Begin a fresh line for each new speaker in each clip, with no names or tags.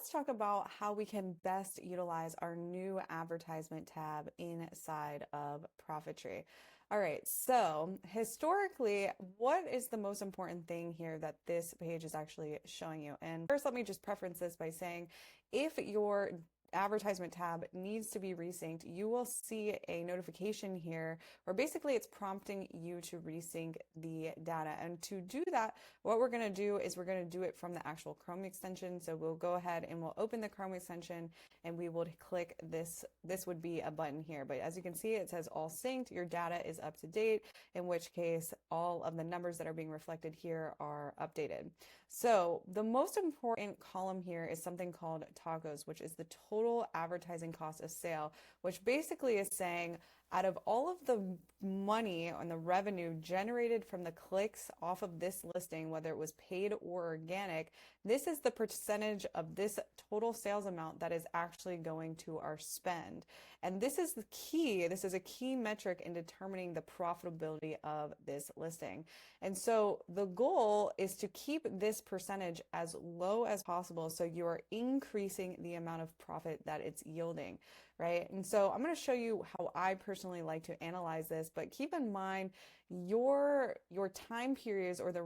let's talk about how we can best utilize our new advertisement tab inside of Profitry. All right, so historically, what is the most important thing here that this page is actually showing you? And first, let me just preference this by saying if your advertisement tab needs to be resynced, you will see a notification here where basically it's prompting you to resync the data. And to do that, what we're going to do is we're going to do it from the actual Chrome extension. So we'll go ahead and we'll open the Chrome extension and we will click this. This would be a button here. But as you can see, it says all synced. Your data is up to date, in which case all of the numbers that are being reflected here are updated. So the most important column here is something called tacos, which is the total advertising cost of sale, which basically is saying out of all of the money and the revenue generated from the clicks off of this listing, whether it was paid or organic, this is the percentage of this total sales amount that is actually going to our spend. And this is the key. This is a key metric in determining the profitability of this listing. And so the goal is to keep this percentage as low as possible so you are increasing the amount of profit that it's yielding, right? And so I'm going to show you how I personally like to analyze this, but keep in mind your time periods or the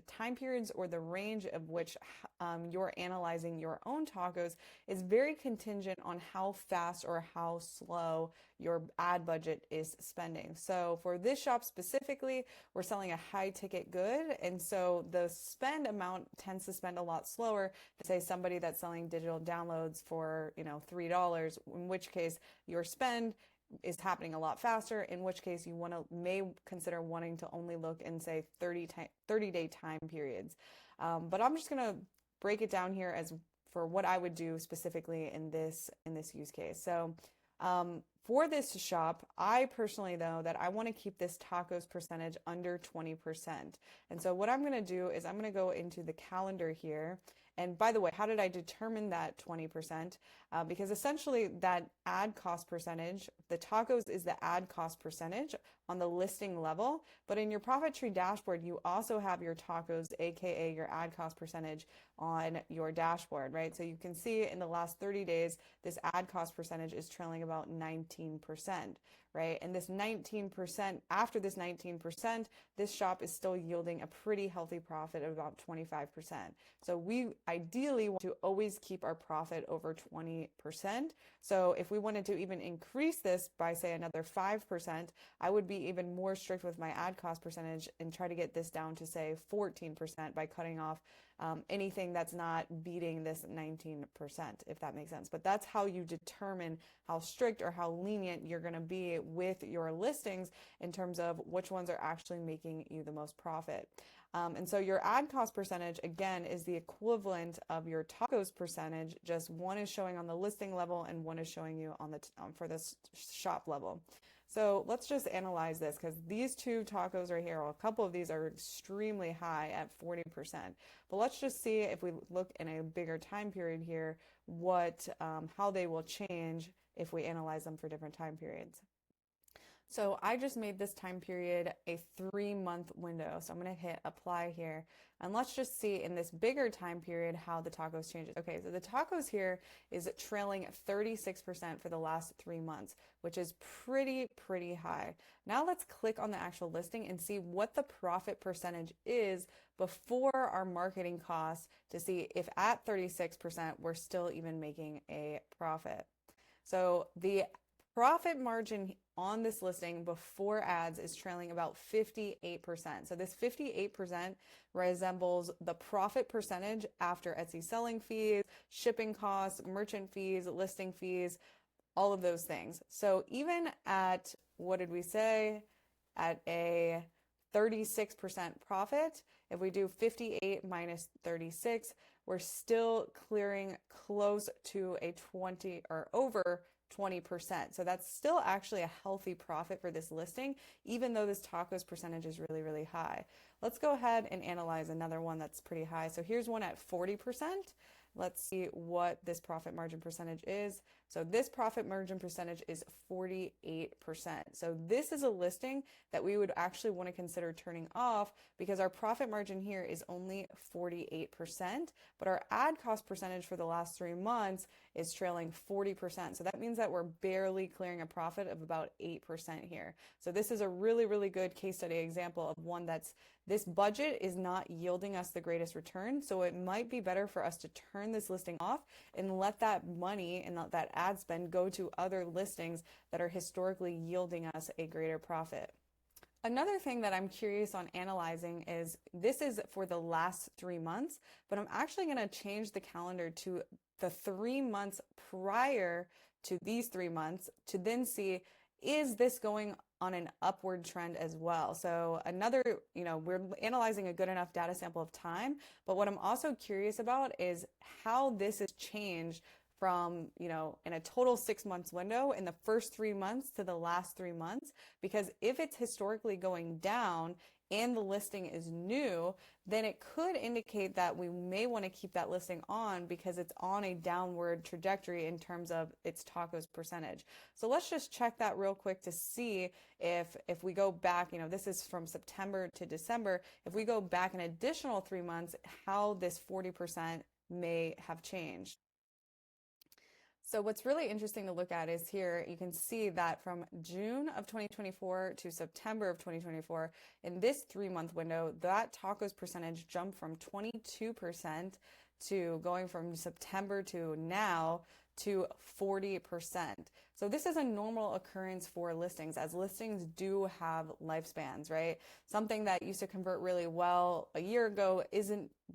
time periods or the range of which you're analyzing your own tacos is very contingent on how fast or how slow your ad budget is spending. So for this shop specifically, we're selling a high ticket good, and so the spend amount tends to spend a lot slower than say somebody that's selling digital downloads for $3, in which case your spend is happening a lot faster, in which case you may consider wanting to only look in say 30-day time periods. But I'm just going to break it down here as for what I would do specifically in this use case. So for this shop, I personally though that I want to keep this tacos percentage under 20%. And so what I'm going to do is I'm going to go into the calendar here. And by the way, how did I determine that 20%? Because essentially that ad cost percentage, the tacos is the ad cost percentage on the listing level, but in your Profitry dashboard, you also have your tacos, AKA your ad cost percentage on your dashboard, right? So you can see in the last 30 days, this ad cost percentage is trailing about 19%, right? And this 19%, after this 19%, this shop is still yielding a pretty healthy profit of about 25%. So we ideally want to always keep our profit over 20%. So if we wanted to even increase this by say another 5%, I would be even more strict with my ad cost percentage and try to get this down to say 14% by cutting off anything that's not beating this 19%, if that makes sense. But that's how you determine how strict or how lenient you're going to be with your listings in terms of which ones are actually making you the most profit. And so your ad cost percentage, again, is the equivalent of your tacos percentage, just one is showing on the listing level and one is showing you on the for this shop level. So let's just analyze this because these two tacos right here, or a couple of these are extremely high at 40%. But let's just see if we look in a bigger time period here, how they will change if we analyze them for different time periods. So I just made this time period a 3-month window. So I'm going to hit apply here. And let's just see in this bigger time period how the tacos changes. Okay, so the tacos here is trailing 36% for the last 3 months, which is pretty high. Now let's click on the actual listing and see what the profit percentage is before our marketing costs to see if at 36% we're still even making a profit. So the profit margin on this listing before ads is trailing about 58%. So this 58% resembles the profit percentage after Etsy selling fees, shipping costs, merchant fees, listing fees, all of those things. So even at, what did we say, at a 36% profit, if we do 58 minus 36, we're still clearing close to a 20 or over 20%. So that's still actually a healthy profit for this listing, even though this tacos percentage is really high. Let's go ahead and analyze another one that's pretty high. So here's one at 40%. Let's see what this profit margin percentage is. So this profit margin percentage is 48%. So this is a listing that we would actually want to consider turning off because our profit margin here is only 48%, but our ad cost percentage for the last 3 months is trailing 40%. So that means that we're barely clearing a profit of about 8% here. So this is a really, really good case study example of one that's this budget is not yielding us the greatest return. So it might be better for us to turn this listing off and let that money and that ad spend go to other listings that are historically yielding us a greater profit. Another thing that I'm curious on analyzing is this is for the last 3 months, but I'm actually going to change the calendar to the 3 months prior to these 3 months to then see, is this going on an upward trend as well? So another, we're analyzing a good enough data sample of time, but what I'm also curious about is how this has changed from, in a total 6 months window in the first 3 months to the last 3 months. Because if it's historically going down and the listing is new, then it could indicate that we may want to keep that listing on because it's on a downward trajectory in terms of its tacos percentage. So let's just check that real quick to see if we go back, this is from September to December, if we go back an additional 3 months, how this 40% may have changed. So what's really interesting to look at is here, you can see that from June of 2024 to September of 2024, in this 3 month window, that tacos percentage jumped from 22% to going from September to now to 40%. So this is a normal occurrence for listings, as listings do have lifespans, right? Something that used to convert really well a year ago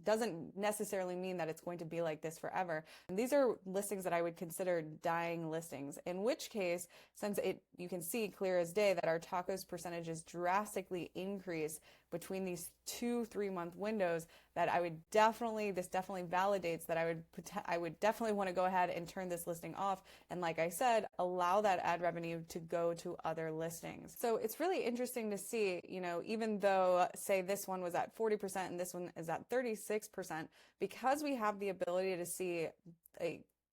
doesn't necessarily mean that it's going to be like this forever. And these are listings that I would consider dying listings, in which case, since you can see clear as day that our tacos percentages drastically increase between these 2 3 month windows, that this definitely validates that I would definitely want to go ahead and turn this listing off. And like I said, allow that ad revenue to go to other listings. So it's really interesting to see, even though say this one was at 40% and this one is at 36%, because we have the ability to see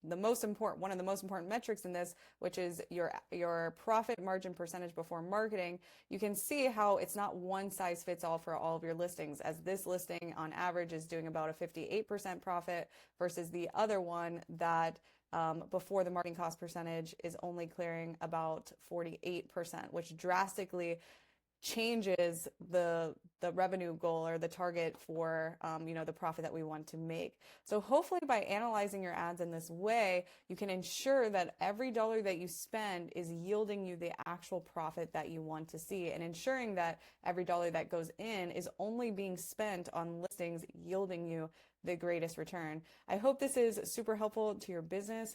one of the most important metrics in this, which is your profit margin percentage before marketing, you can see how it's not one size fits all for all of your listings, as this listing on average is doing about a 58% profit versus the other one that before the marketing cost percentage is only clearing about 48%, which drastically changes the revenue goal or the target for the profit that we want to make. So hopefully by analyzing your ads in this way, you can ensure that every dollar that you spend is yielding you the actual profit that you want to see, and ensuring that every dollar that goes in is only being spent on listings yielding you the greatest return. I hope this is super helpful to your business.